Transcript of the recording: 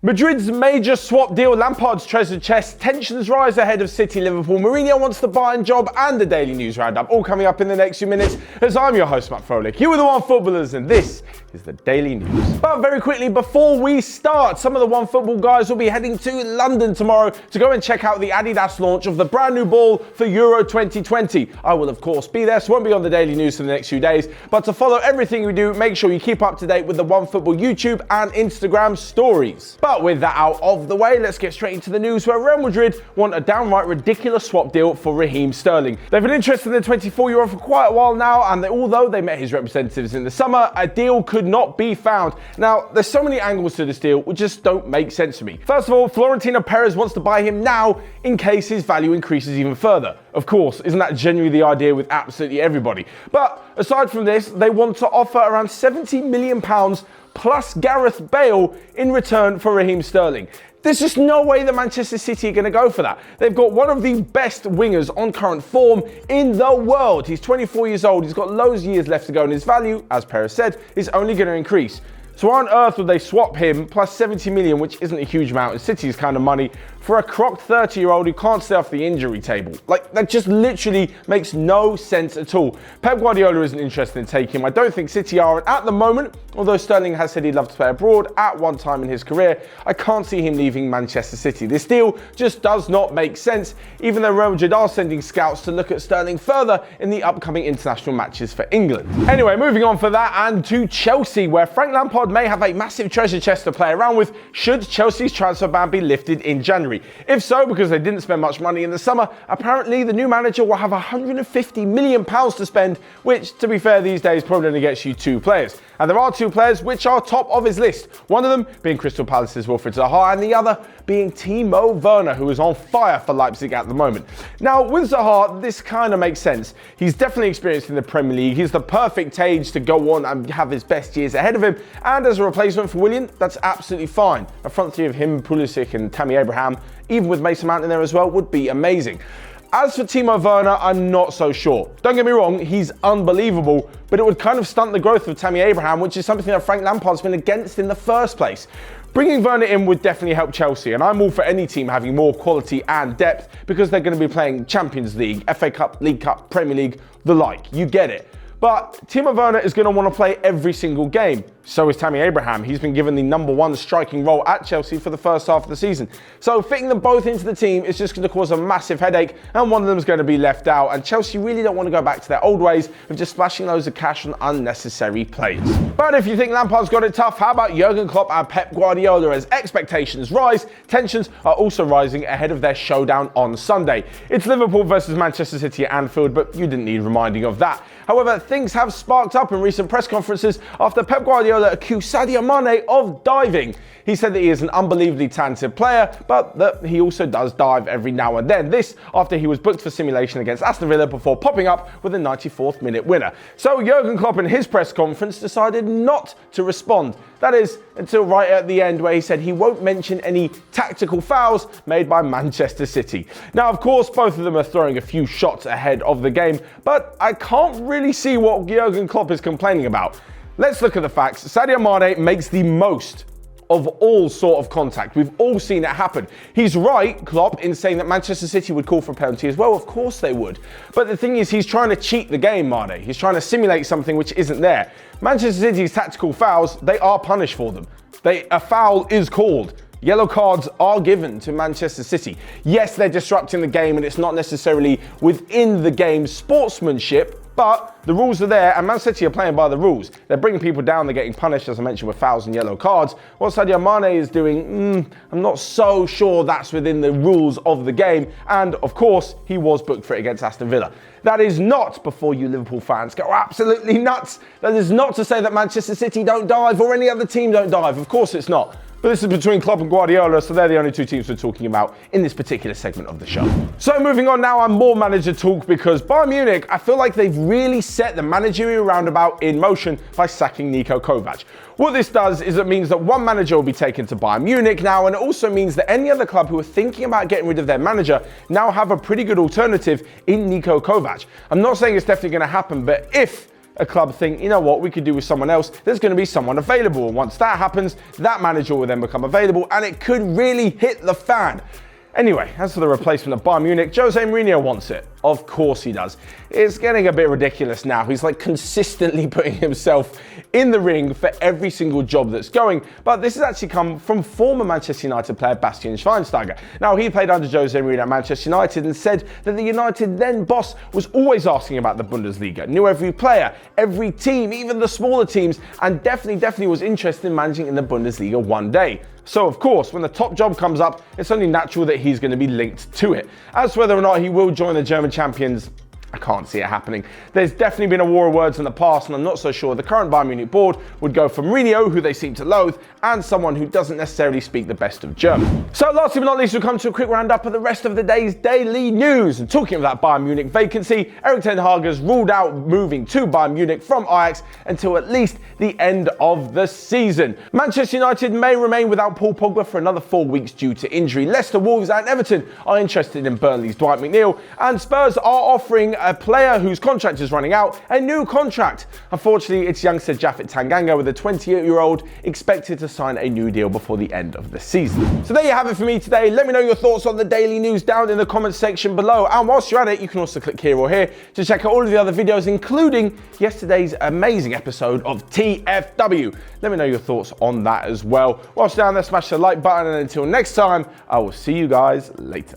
Madrid's major swap deal, Lampard's treasure chest, tensions rise ahead of City Liverpool, Mourinho wants the Bayern job, and the daily news roundup, all coming up in the next few minutes as I'm your host, Matt Froelich. You are the Onefootballers, and this is the daily news. But very quickly, before we start, some of the Onefootball guys will be heading to London tomorrow to go and check out the Adidas launch of the brand new ball for Euro 2020. I will, of course, be there, so won't be on the daily news for the next few days. But to follow everything we do, make sure you keep up to date with the Onefootball YouTube and Instagram stories. But with that out of the way, let's get straight into the news where Real Madrid want a downright ridiculous swap deal for Raheem Sterling. They've been interested in the 24-year-old for quite a while now, and although they met his representatives in the summer, a deal could not be found. Now, there's so many angles to this deal which just don't make sense to me. First of all, Florentino Perez wants to buy him now in case his value increases even further. Of course, isn't that generally the idea with absolutely everybody? But aside from this, they want to offer around £70 million plus Gareth Bale in return for Raheem Sterling. There's just no way that Manchester City are going to go for that. They've got one of the best wingers on current form in the world. He's 24 years old, he's got loads of years left to go, and his value, as Perez said, is only going to increase. So why on earth would they swap him plus 70 million, which isn't a huge amount in City's kind of money, for a crocked 30-year-old who can't stay off the injury table? Like, that just literally makes no sense at all. Pep Guardiola isn't interested in taking him. I don't think City are. And at the moment, although Sterling has said he'd love to play abroad at one time in his career, I can't see him leaving Manchester City. This deal just does not make sense, even though Real Madrid are sending scouts to look at Sterling further in the upcoming international matches for England. Anyway, moving on for that and to Chelsea, where Frank Lampard may have a massive treasure chest to play around with should Chelsea's transfer ban be lifted in January. If so, because they didn't spend much money in the summer, apparently the new manager will have £150 million to spend, which, to be fair, these days probably only gets you 2 players. And there are 2 players which are top of his list. One of them being Crystal Palace's Wilfried Zaha, and the other being Timo Werner, who is on fire for Leipzig at the moment. Now, with Zaha, this kind of makes sense. He's definitely experienced in the Premier League. He's the perfect age to go on and have his best years ahead of him. And as a replacement for Willian, that's absolutely fine. A front three of him, Pulisic and Tammy Abraham, even with Mason Mount in there as well, would be amazing. As for Timo Werner, I'm not so sure. Don't get me wrong, he's unbelievable, but it would kind of stunt the growth of Tammy Abraham, which is something that Frank Lampard's been against in the first place. Bringing Werner in would definitely help Chelsea, and I'm all for any team having more quality and depth because they're going to be playing Champions League, FA Cup, League Cup, Premier League, the like. You get it. But Timo Werner is going to want to play every single game. So is Tammy Abraham. He's been given the #1 striking role at Chelsea for the first half of the season. So fitting them both into the team is just going to cause a massive headache, and one of them is going to be left out. And Chelsea really don't want to go back to their old ways of just splashing loads of cash on unnecessary players. But if you think Lampard's got it tough, how about Jurgen Klopp and Pep Guardiola? As expectations rise, tensions are also rising ahead of their showdown on Sunday. It's Liverpool versus Manchester City at Anfield, but you didn't need reminding of that. However, things have sparked up in recent press conferences after Pep Guardiola accused Sadio Mane of diving. He said that he is an unbelievably talented player, but that he also does dive every now and then. This after he was booked for simulation against Aston Villa before popping up with a 94th minute winner. So Jurgen Klopp in his press conference decided not to respond. That is, until right at the end where he said he won't mention any tactical fouls made by Manchester City. Now, of course, both of them are throwing a few shots ahead of the game, but I can't really see what Jurgen Klopp is complaining about. Let's look at the facts. Sadio Mane makes the most of all sort of contact. We've all seen it happen. He's right, Klopp, in saying that Manchester City would call for a penalty as well. Of course they would. But the thing is, he's trying to cheat the game, Mane. He's trying to simulate something which isn't there. Manchester City's tactical fouls, they are punished for them. A foul is called. Yellow cards are given to Manchester City. Yes, they're disrupting the game and it's not necessarily within the game's sportsmanship, but the rules are there and Man City are playing by the rules. They're bringing people down, they're getting punished, as I mentioned, with fouls and yellow cards. What Sadio Mane is doing, I'm not so sure that's within the rules of the game. And of course, he was booked for it against Aston Villa. That is not, before you Liverpool fans go absolutely nuts, that is not to say that Manchester City don't dive or any other team don't dive. Of course it's not. But this is between Klopp and Guardiola, so they're the only 2 teams we're talking about in this particular segment of the show. So moving on now, and more manager talk, because Bayern Munich, I feel like they've really set the managerial roundabout in motion by sacking Niko Kovac. What this does is it means that one manager will be taken to Bayern Munich now, and it also means that any other club who are thinking about getting rid of their manager now have a pretty good alternative in Niko Kovac. I'm not saying it's definitely going to happen, but if a club think, you know what, we could do with someone else, there's going to be someone available. And once that happens, that manager will then become available and it could really hit the fan. Anyway, as for the replacement of Bayern Munich, Jose Mourinho wants it. Of course he does. It's getting a bit ridiculous now. He's like consistently putting himself in the ring for every single job that's going. But this has actually come from former Manchester United player Bastian Schweinsteiger. Now, he played under Jose Mourinho at Manchester United and said that the United then boss was always asking about the Bundesliga, knew every player, every team, even the smaller teams, and definitely was interested in managing in the Bundesliga one day. So of course, when the top job comes up, it's only natural that he's going to be linked to it. As to whether or not he will join the German champions, I can't see it happening. There's definitely been a war of words in the past, and I'm not so sure the current Bayern Munich board would go for Mourinho, who they seem to loathe, and someone who doesn't necessarily speak the best of German. So lastly but not least, we'll come to a quick roundup of the rest of the day's daily news. And talking of that Bayern Munich vacancy, Erik ten Hag has ruled out moving to Bayern Munich from Ajax until at least the end of the season. Manchester United may remain without Paul Pogba for another 4 weeks due to injury. Leicester, Wolves and Everton are interested in Burnley's Dwight McNeil, and Spurs are offering a player whose contract is running out a new contract. Unfortunately, it's youngster Japhet Tanganga, with a 28-year-old expected to sign a new deal before the end of the season. So there you have it for me today. Let me know your thoughts on the daily news down in the comments section below. And whilst you're at it, you can also click here or here to check out all of the other videos, including yesterday's amazing episode of TFW. Let me know your thoughts on that as well. Whilst you're down there, smash the like button, and until next time, I will see you guys later.